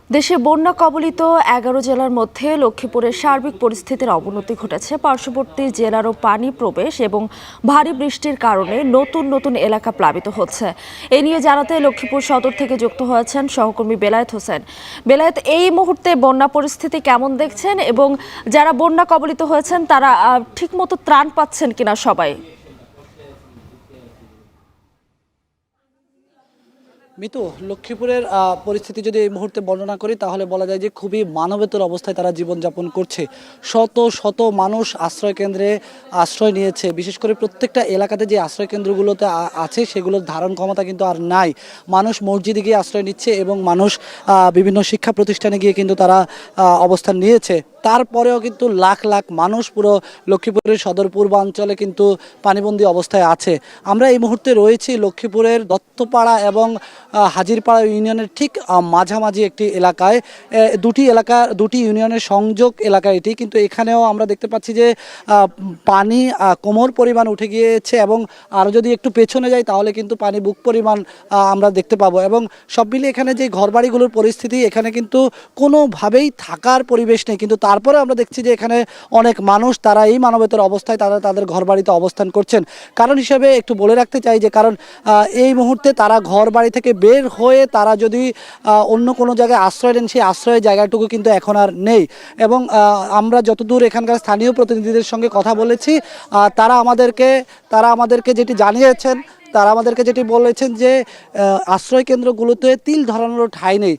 দেশে বন্যা কবলিত ১১ জেলার মধ্যে লক্ষ্মীপুরের সার্বিক পরিস্থিতির অবনতি ঘটেছে। পার্শ্ববর্তী জেলারও পানি প্রবেশ এবং ভারী বৃষ্টির কারণে নতুন নতুন এলাকা প্লাবিত হচ্ছে। এ নিয়ে জানাতে লক্ষ্মীপুর সদর থেকে যুক্ত হয়েছেন সহকর্মী বেলায়েত হোসেন। বেলায়েত, এই মুহূর্তে বন্যা পরিস্থিতি কেমন দেখছেন এবং যারা বন্যা কবলিত হয়েছেন তারা ঠিকমতো ত্রাণ পাচ্ছেন কিনা সবাই? মিতু, লক্ষ্মীপুরের পরিস্থিতি যদি এই মুহূর্তে বর্ণনা করি তাহলে বলা যায় যে খুবই মানবেতর অবস্থায় তারা জীবনযাপন করছে। শত শত মানুষ আশ্রয় কেন্দ্রে আশ্রয় নিয়েছে। বিশেষ করে প্রত্যেকটা এলাকাতে যে আশ্রয় কেন্দ্রগুলোতে আছে সেগুলোর ধারণ ক্ষমতা কিন্তু আর নাই। মানুষ মসজিদে গিয়ে আশ্রয় নিচ্ছে এবং মানুষ বিভিন্ন শিক্ষা প্রতিষ্ঠানে গিয়ে কিন্তু তারা অবস্থান নিয়েছে। তারপরেও কিন্তু লাখ লাখ মানুষ পুরো লক্ষ্মীপুরের সদর পূর্বাঞ্চলে কিন্তু পানিবন্দী অবস্থায় আছে। আমরা এই মুহূর্তে রয়েছি লক্ষ্মীপুরের দত্তপাড়া এবং হাজিরপাড়া ইউনিয়নের ঠিক মাঝামাঝি একটি এলাকায়। দুটি ইউনিয়নের সংযোগ এলাকা এটি, কিন্তু এখানেও আমরা দেখতে পাচ্ছি যে পানি কোমর পরিমাণ উঠে গিয়েছে এবং আরও যদি একটু পেছনে যাই তাহলে কিন্তু পানি বুক পরিমাণ আমরা দেখতে পাবো। এবং সব মিলিয়ে এখানে যে ঘরবাড়িগুলোর পরিস্থিতি, এখানে কিন্তু কোনোভাবেই থাকার পরিবেশ নেই। কিন্তু তারপরে আমরা দেখছি যে এখানে অনেক মানুষ তারা এই মানবেতর অবস্থায় তারা তাদের ঘরবাড়িতে অবস্থান করছেন। কারণ হিসেবে একটু বলে রাখতে চাই যে কারণ এই মুহূর্তে তারা ঘর বাড়ি থেকে বের হয়ে তারা যদি অন্য কোনো জায়গায় আশ্রয় নেন, সেই আশ্রয়ের জায়গাটুকু কিন্তু এখন আর নেই। এবং আমরা যতদূর এখানকার স্থানীয় প্রতিনিধিদের সঙ্গে কথা বলেছি, তারা আমাদেরকে যেটি জানিয়েছেন, তারা আমাদেরকে যেটি বলেছেন যে আশ্রয় কেন্দ্রগুলোতে তিল ধরানোর ঠাঁই নেই।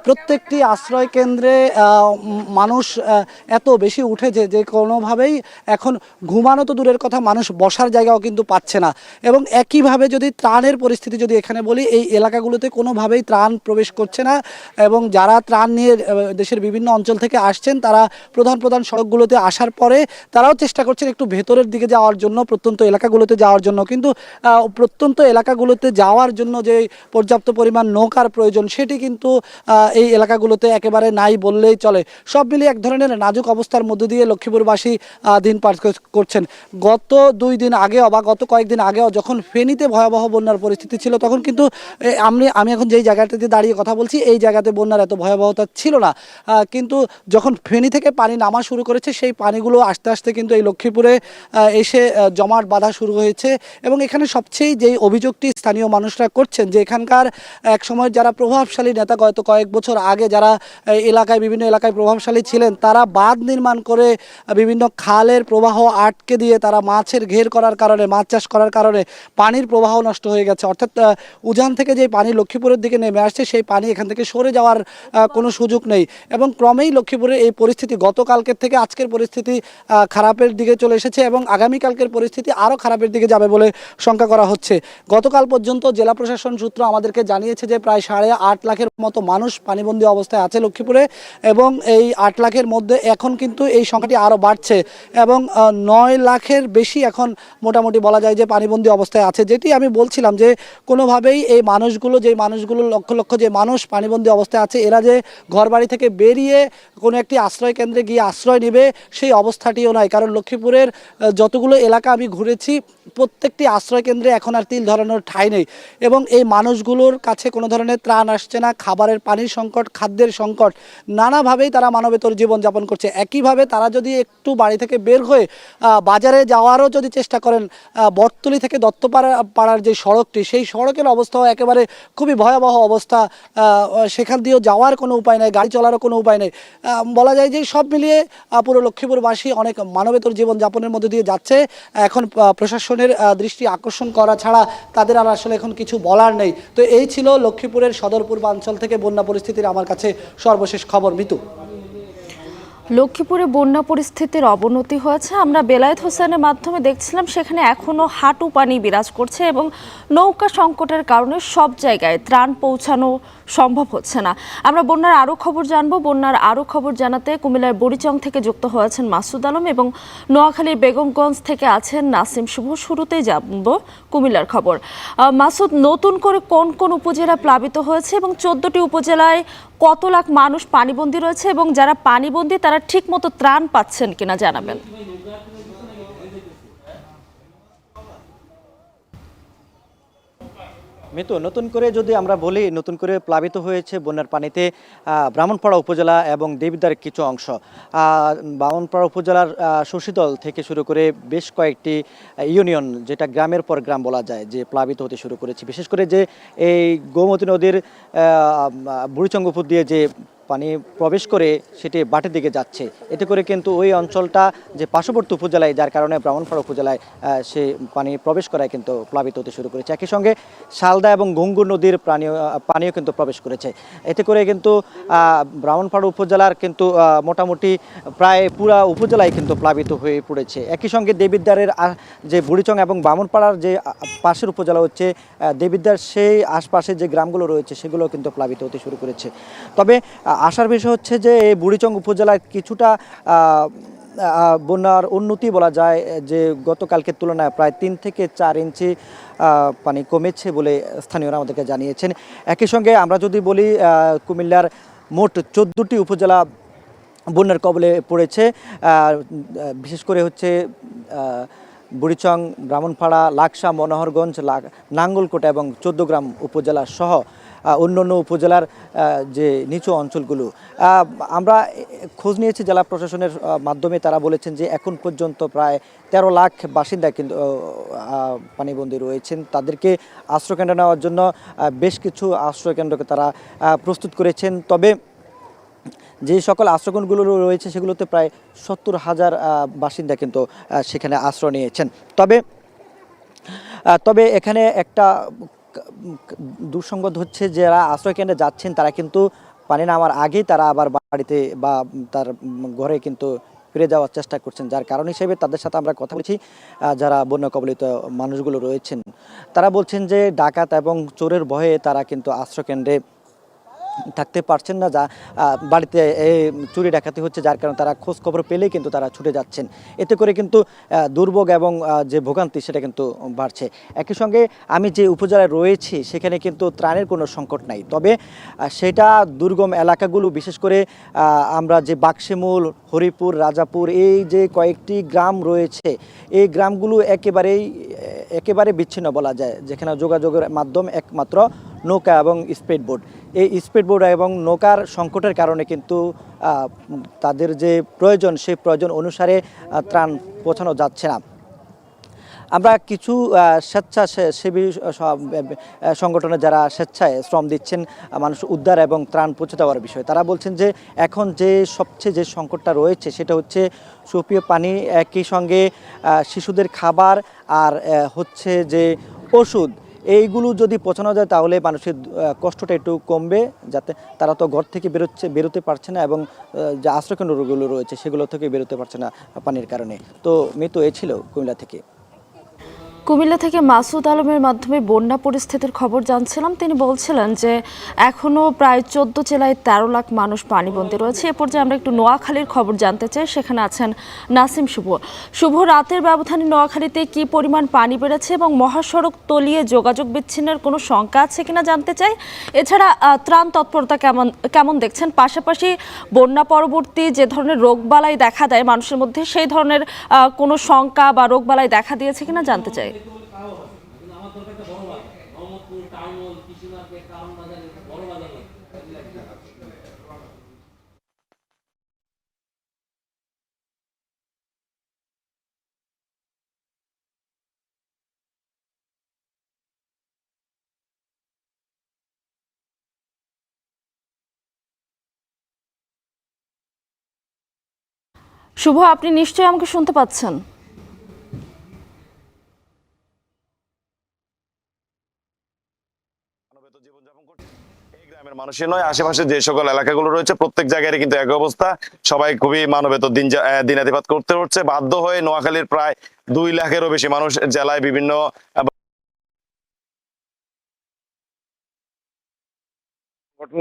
প্রত্যেকটি আশ্রয় কেন্দ্রে মানুষ এত বেশি উঠেছে যে কোনোভাবেই এখন ঘুমানো তো দূরের কথা, মানুষ বসার জায়গাও কিন্তু পাচ্ছে না। এবং একইভাবে যদি ত্রাণের পরিস্থিতি যদি এখানে বলি, এই এলাকাগুলোতে কোনোভাবেই ত্রাণ প্রবেশ করছে না। এবং যারা ত্রাণ নিয়ে দেশের বিভিন্ন অঞ্চল থেকে আসছেন তারা প্রধান প্রধান সড়কগুলোতে আসার পরে তারাও চেষ্টা করছেন একটু ভেতরের দিকে যাওয়ার জন্য, প্রত্যন্ত এলাকাগুলোতে যাওয়ার জন্য। কিন্তু প্রত্যন্ত এলাকাগুলোতে যাওয়ার জন্য যে পর্যাপ্ত পরিমাণ নৌকার প্রয়োজন সেটি কিন্তু এই এলাকাগুলোতে একেবারে নাই বললেই চলে। সব মিলিয়ে এক ধরনের নাজুক অবস্থার মধ্য দিয়ে লক্ষ্মীপুরবাসী দিন পার করছেন। গত 2 দিন আগেও বা গত কয়েকদিন আগেও যখন ফেনীতে ভয়াবহ বন্যার পরিস্থিতি ছিল, তখন কিন্তু আমি এখন যেই জায়গাটাতে দাঁড়িয়ে কথা বলছি এই জায়গাতে বন্যার এত ভয়াবহতা ছিল না। কিন্তু যখন ফেনী থেকে পানি নামা শুরু করেছে, সেই পানিগুলো আস্তে আস্তে কিন্তু এই লক্ষ্মীপুরে এসে জমাট বাঁধা শুরু হয়েছে। এবং এখানে সবচেয়ে যেই অভিযোগটি স্থানীয় মানুষরা করছেন যে এখানকার এক সময় যারা প্রভাবশালী নেতা, গত কয়েক বছর আগে যারা বিভিন্ন এলাকায় প্রভাবশালী ছিলেন, তারা বাঁধ নির্মাণ করে বিভিন্ন খালের প্রবাহ আটকে দিয়ে তারা মাছের ঘের করার কারণে, মাছ চাষ করার কারণে পানির প্রবাহ নষ্ট হয়ে গেছে। অর্থাৎ উজান থেকে যে পানি লক্ষ্মীপুরের দিকে নেমে আসছে সেই পানি এখান থেকে সরে যাওয়ার কোনো সুযোগ নেই। এবং ক্রমেই লক্ষ্মীপুরের এই পরিস্থিতি গতকালকের থেকে আজকের পরিস্থিতি খারাপের দিকে চলে এসেছে এবং আগামীকালকের পরিস্থিতি আরও খারাপের দিকে যাবে বলে শঙ্কা করা হচ্ছে। গতকাল পর্যন্ত জেলা প্রশাসন সূত্র আমাদেরকে জানিয়েছে যে প্রায় 8.5 লাখের মতো মানুষ পানিবন্দী অবস্থায় আছে লক্ষ্মীপুরে। এবং এই 8 লাখের মধ্যে এখন কিন্তু এই সংখ্যাটি আরও বাড়ছে এবং 9 লাখের বেশি এখন মোটামুটি বলা যায় যে পানিবন্দী অবস্থায় আছে। যেটি আমি বলছিলাম যে কোনোভাবেই এই মানুষগুলো লক্ষ লক্ষ যে মানুষ পানিবন্দী অবস্থায় আছে, এরা যে ঘরবাড়ি থেকে বেরিয়ে কোনো একটি আশ্রয় কেন্দ্রে গিয়ে আশ্রয় নেবে সেই অবস্থাটিও নাই। কারণ লক্ষ্মীপুরের যতগুলো এলাকা আমি ঘুরেছি প্রত্যেকটি আশ্রয় কেন্দ্রে এখন আর তিল ধরানোর ঠাঁই নেই। এবং এই মানুষগুলোর কাছে কোনো ধরনের ত্রাণ আসছে না, খাবারের পানির সংকট, খাদ্যের সংকট, নানাভাবেই তারা মানবেতর জীবনযাপন করছে। একইভাবে তারা যদি একটু বাড়ি থেকে বের হয়ে বাজারে যাওয়ারও যদি চেষ্টা করেন, বটতলী থেকে দত্তপাড়ার যে সড়কটি, সেই সড়কের অবস্থাও একেবারে খুবই ভয়াবহ অবস্থা। সেখান দিয়েও যাওয়ার কোনো উপায় নেই, গাড়ি চলারও কোনো উপায় নেই। বলা যায় যে সব মিলিয়ে পুরো লক্ষ্মীপুরবাসী অনেক মানবেতর জীবনযাপনের মধ্যে দিয়ে যাচ্ছে। এখন প্রশাসনের দৃষ্টি আকর্ষণ করা ছাড়া তাদের আর আসলে এখন কিছু বলার নেই। তো এই ছিল লক্ষ্মীপুরের সদর পূর্বাঞ্চল থেকে বন্যা পরিস্থিতির আমার কাছে সর্বশেষ খবর। মিতু, লক্ষ্মীপুরে বন্যা পরিস্থিতির অবনতি হয়েছে। আমরা বেলায়েত হোসেনের মাধ্যমে দেখছিলাম সেখানে এখনো হাঁটু পানি বিরাজ করছে এবং নৌকা সংকটের কারণে সব জায়গায় ত্রাণ পৌঁছানো সম্ভব হচ্ছে না। আমরা বন্যার আরও খবর জানবো। বন্যার আরও খবর জানাতে কুমিল্লার বড়িচং থেকে যুক্ত হয়েছেন মাসুদ আলম এবং নোয়াখালীর বেগমগঞ্জ থেকে আছেন নাসিম শুভ। শুরুতেই জানবো কুমিল্লার খবর। মাসুদ, নতুন করে কোন কোন উপজেলা প্লাবিত হয়েছে এবং 14টি উপজেলায় কত লাখ মানুষ পানিবন্দী রয়েছে এবং যারা পানিবন্দী তারা ঠিকমতো ত্রাণ পাচ্ছেন কিনা জানাবেন। মিতু, নতুন করে যদি আমরা বলি, নতুন করে প্লাবিত হয়েছে বন্যার পানিতে ব্রাহ্মণপাড়া উপজেলা এবং দেবিদ্বার কিছু অংশ। ব্রাহ্মণপাড়া উপজেলার শশীদল থেকে শুরু করে বেশ কয়েকটি ইউনিয়ন, যেটা গ্রামের পর গ্রাম বলা যায়, যে প্লাবিত হতে শুরু করেছে। বিশেষ করে যে এই গোমতী নদীর বুড়িচং উপর দিয়ে যে পানি প্রবেশ করে সেটি বাটের দিকে যাচ্ছে, এতে করে কিন্তু ওই অঞ্চলটা যে পার্শ্ববর্তী উপজেলায়, যার কারণে ব্রাহ্মণপাড়া উপজেলায় সে পানি প্রবেশ করায় কিন্তু প্লাবিত হতে শুরু করেছে। একই সঙ্গে শালদা এবং গঙ্গুর নদীর পানিও কিন্তু প্রবেশ করেছে। এতে করে কিন্তু ব্রাহ্মণপাড়া উপজেলার কিন্তু মোটামুটি প্রায় পুরা উপজেলায় কিন্তু প্লাবিত হয়ে পড়েছে। একই সঙ্গে দেবিদ্বারের যে বুড়িচং এবং ব্রাহ্মণপাড়ার যে পাশের উপজেলা হচ্ছে দেবিদ্বার, সেই আশপাশে যে গ্রামগুলো রয়েছে সেগুলো কিন্তু প্লাবিত হতে শুরু করেছে। তবে আশার বিষয় হচ্ছে যে এই বুড়িচং উপজেলায় কিছুটা বন্যার উন্নতি বলা যায়, যে গতকালকের তুলনায় প্রায় 3 থেকে 4 ইঞ্চি পানি কমেছে বলে স্থানীয়রা আমাদেরকে জানিয়েছেন। একই সঙ্গে আমরা যদি বলি, কুমিল্লার মোট 14টি উপজেলা বন্যার কবলে পড়েছে। বিশেষ করে হচ্ছে বুড়িচং, ব্রাহ্মণপাড়া, লাকসা, মনোহরগঞ্জ, নাঙ্গলকোটা এবং 14 গ্রাম উপজেলা সহ অন্যান্য উপজেলার যে নিচু অঞ্চলগুলো। আমরা খোঁজ নিয়েছি জেলা প্রশাসনের মাধ্যমে, তারা বলেছেন যে এখন পর্যন্ত প্রায় 13 লাখ বাসিন্দা কিন্তু পানিবন্দী রয়েছেন। তাদেরকে আশ্রয়কেন্দ্র নেওয়ার জন্য বেশ কিছু আশ্রয়কেন্দ্রকে তারা প্রস্তুত করেছেন। তবে যে সকল আশ্রয়কেন্দ্রগুলো রয়েছে সেগুলোতে প্রায় 70,000 বাসিন্দা কিন্তু সেখানে আশ্রয় নিয়েছেন। তবে এখানে একটা দুঃসংবাদ হচ্ছে, যারা আশ্রয়কেন্দ্রে যাচ্ছেন তারা কিন্তু পানি নামার আগেই তারা আবার বাড়িতে বা তার ঘরে কিন্তু ফিরে যাওয়ার চেষ্টা করছেন। যার কারণ হিসেবে তাদের সাথে আমরা কথা বলছি, যারা বন্যা কবলিত মানুষগুলো রয়েছেন, তারা বলছেন যে ডাকাত এবং চোরের ভয়ে তারা কিন্তু আশ্রয়কেন্দ্রে থাকতে পারছেন না, যা বাড়িতে চুরি ডাকাতি হচ্ছে, যার কারণে তারা খোঁজ খবর পেলেই কিন্তু তারা ছুটে যাচ্ছেন। এতে করে কিন্তু দুর্ভোগ এবং যে ভোগান্তি সেটা কিন্তু বাড়ছে। একই সঙ্গে আমি যে উপজেলায় রয়েছি সেখানে কিন্তু ত্রাণের কোনো সংকট নাই। তবে সেটা দুর্গম এলাকাগুলো, বিশেষ করে আমরা যে বাক্সিমূল, হরিপুর, রাজাপুর, এই যে কয়েকটি গ্রাম রয়েছে, এই গ্রামগুলো একেবারে বিচ্ছিন্ন বলা যায়, যেখানে যোগাযোগের মাধ্যম একমাত্র নৌকা এবং স্পিড বোট। এই স্পিড বোট এবং নৌকার সংকটের কারণে কিন্তু তাদের যে প্রয়োজন, সেই প্রয়োজন অনুসারে ত্রাণ পৌঁছানো যাচ্ছে না। আমরা কিছু স্বেচ্ছাসেবী সংগঠনে যারা স্বেচ্ছায় শ্রম দিচ্ছেন মানুষ উদ্ধার এবং ত্রাণ পৌঁছে দেওয়ার বিষয়ে, তারা বলছেন যে এখন যে সবচেয়ে যে সংকটটা রয়েছে সেটা হচ্ছে সুপেয় পানি, একই সঙ্গে শিশুদের খাবার, আর হচ্ছে যে ওষুধ। এইগুলো যদি পৌঁছানো যায় তাহলে মানুষের কষ্টটা একটু কমবে, যাতে তারা তো ঘর থেকে বেরোতে পারছে না এবং যে আশ্রয়কেন্দ্রগুলো রয়েছে সেগুলো থেকে বেরোতে পারছে না পানির কারণে। তো মৃত্যু এ ছিল কুমিল্লা থেকে। কুমিল্লা থেকে মাসুদ আলমের মাধ্যমে বন্যা পরিস্থিতির খবর জানছিলাম। তিনি বলছিলেন যে এখনও প্রায় 14 জেলায় 13 লাখ মানুষ পানিবন্দী রয়েছে। এ পর্যায়ে আমরা একটু নোয়াখালীর খবর জানতে চাই। সেখানে আছেন নাসিম শুভ। রাতের ব্যবধানে নোয়াখালীতে কি পরিমাণ পানি বেড়েছে এবং মহাসড়ক তলিয়ে যোগাযোগ বিচ্ছিন্নের কোনো শঙ্কা আছে কিনা জানতে চাই। এছাড়া ত্রাণ তৎপরতা কেমন দেখছেন? পাশাপাশি বন্যা পরবর্তী যে ধরনের রোগবালাই দেখা দেয় মানুষের মধ্যে, সেই ধরনের কোনো শঙ্কা বা রোগবালাই দেখা দিয়েছে কিনা জানতে চাই। শুভ, আপনি নিশ্চয়ই আমাকে শুনতে পাচ্ছেন। গ্রামের মানুষই নয়, আশেপাশে যে সকল এলাকাগুলো রয়েছে প্রত্যেক জায়গায় কিন্তু এক অবস্থা। সবাই খুবই মানবেতর দিনাতিপাত করতে হচ্ছে। বাধ্য হয়ে নোয়াখালীর প্রায় 2 লাখেরও বেশি মানুষ জেলায় বিভিন্ন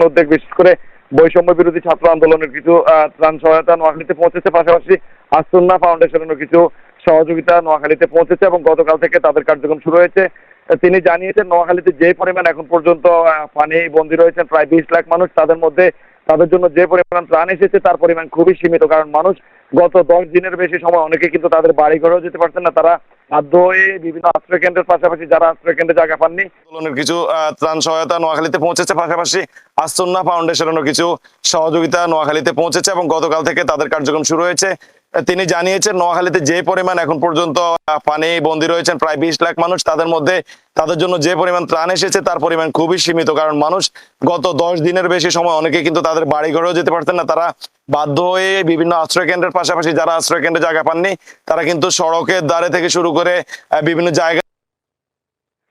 উদ্যোগ, বিশেষ করে বৈষম্য বিরোধী ছাত্র আন্দোলনের কিছু ত্রাণ সহায়তা নোয়াখালীতে পৌঁছেছে। পাশাপাশি আসুন্না ফাউন্ডেশনের কিছু সহযোগিতা নোয়াখালীতে পৌঁছেছে এবং গতকাল থেকে তাদের কার্যক্রম শুরু হয়েছে। তিনি জানিয়েছেন নোয়াখালীতে যে পরিমাণ এখন পর্যন্ত পানি বন্দী রয়েছেন প্রায় 20 লাখ মানুষ, তাদের মধ্যে তাদের জন্য যে পরিমাণ ত্রাণ এসেছে তার পরিমাণ খুবই সীমিত, কারণ মানুষ গত 10 দিনের বেশি সময় অনেকে কিন্তু তাদের বাড়ি ঘরেও যেতে পারছেন না। তারা বাধ্য হয়ে বিভিন্ন আশ্রয় কেন্দ্রের পাশাপাশি যারা আশ্রয় কেন্দ্রে জায়গা পাননি আন্দোলনের কিছু ত্রাণ সহায়তা নোয়াখালীতে পৌঁছেছে, পাশাপাশি আসন্না ফাউন্ডেশনেরও কিছু সহযোগিতা নোয়াখালীতে পৌঁছেছে এবং গতকাল থেকে তাদের কার্যক্রম শুরু হয়েছে। তিনি জানিয়েছেন নোয়াখালীতে যে পরিমাণ এখন পর্যন্ত পানি বন্দী রয়েছেন প্রায় 20 লাখ মানুষ, তাদের মধ্যে তাদের জন্য যে পরিমাণ ত্রাণ এসেছে তার পরিমাণ খুবই সীমিত, কারণ মানুষ গত 10 দিনের বেশি সময় অনেকে কিন্তু তাদের বাড়ি ঘরেও যেতে পারতেন না। তারা বাধ্য হয়ে বিভিন্ন আশ্রয় কেন্দ্রের পাশাপাশি যারা আশ্রয় কেন্দ্রে জায়গা পাননি তারা কিন্তু সড়কের ধারে থেকে শুরু করে বিভিন্ন জায়গা।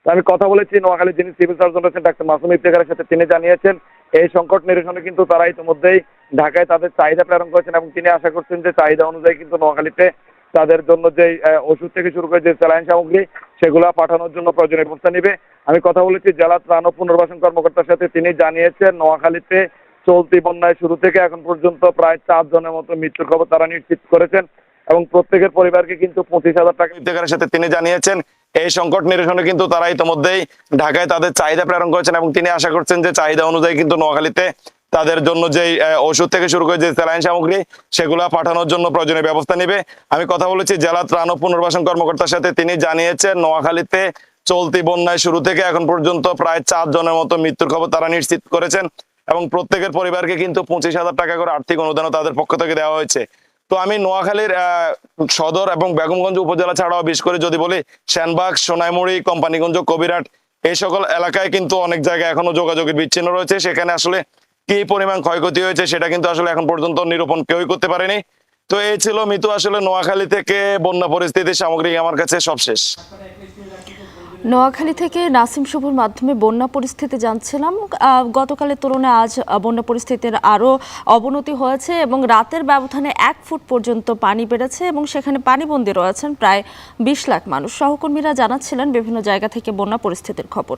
আমি কথা বলেছি নোয়াখালী যিনি সিভিল সার্জন রয়েছেন ডাক্তার মাসুম ইফতেখারের সাথে, তিনি জানিয়েছেন এই সংকট নিরসনে কিন্তু তারা ইতিমধ্যেই ঢাকায় তাদের চাহিদা প্রেরণ করেছেন এবং তিনি আশা করছেন যে চাহিদা অনুযায়ী কিন্তু নোয়াখালীতে তাদের জন্য যে ওষুধ থেকে শুরু করে যে স্যালাইন সামগ্রী সেগুলো পাঠানোর জন্য প্রয়োজনীয় ব্যবস্থা নেবে। আমি কথা বলেছি জেলা ত্রাণ ও পুনর্বাসন কর্মকর্তার সাথে, তিনি জানিয়েছেন নোয়াখালীতে চলতি বন্যায় শুরু থেকে এখন পর্যন্ত প্রায় 4 জনের মতো মৃত্যুর খবর তারা নিশ্চিত করেছেন এবং প্রত্যেকের পরিবারকে কিন্তু 25,000 টাকা ইফতেখারের সাথে তিনি জানিয়েছেন এই সংকট নিরসনে কিন্তু তারা ইতিমধ্যেই ঢাকায় তাদের চাহিদা প্রেরণ করেছেন এবং তিনি আশা করছেন যে চাহিদা অনুযায়ী কিন্তু নোয়াখালীতে তাদের জন্য যে ওষুধ থেকে শুরু করে যে স্যালাইন সামগ্রী সেগুলো পাঠানোর জন্য প্রয়োজনীয় ব্যবস্থা নেবে। আমি কথা বলেছি জেলা ত্রাণ ও পুনর্বাসন কর্মকর্তার সাথে, তিনি জানিয়েছেন নোয়াখালীতে চলতি বন্যায় শুরু থেকে এখন পর্যন্ত প্রায় 4 জনের মতো মৃত্যুর খবর তারা নিশ্চিত করেছেন এবং প্রত্যেকের পরিবারকে কিন্তু 25,000 টাকা করে আর্থিক অনুদানও তাদের পক্ষ থেকে দেওয়া হয়েছে। তো আমি নোয়াখালীর সদর এবং বেগমগঞ্জ উপজেলা ছাড়াও বিশেষ করে যদি বলি সেনবাগ, সোনাইমুড়ি, কোম্পানিগঞ্জ, কবিরহাট এই সকল এলাকায় কিন্তু অনেক জায়গায় এখনো যোগাযোগের বিচ্ছিন্ন রয়েছে। সেখানে আসলে কি পরিমাণ ক্ষয়ক্ষতি হয়েছে সেটা কিন্তু আসলে এখন পর্যন্ত নিরূপণ কেউই করতে পারেনি। তো এই ছিল মিতু আসলে নোয়াখালী থেকে বন্যা পরিস্থিতি সামগ্রিক আমার কাছে সবশেষ। নোয়াখালী থেকে নাসিম শুভর মাধ্যমে বন্যা পরিস্থিতি জানছিলাম। গতকালের তুলনায় আজ বন্যা পরিস্থিতির আরও অবনতি হয়েছে এবং রাতের ব্যবধানে 1 ফুট পর্যন্ত পানি বেড়েছে এবং সেখানে পানিবন্দী রয়েছেন প্রায় 20 লাখ মানুষ। সহকর্মীরা জানাচ্ছিলেন বিভিন্ন জায়গা থেকে বন্যা পরিস্থিতির খবর।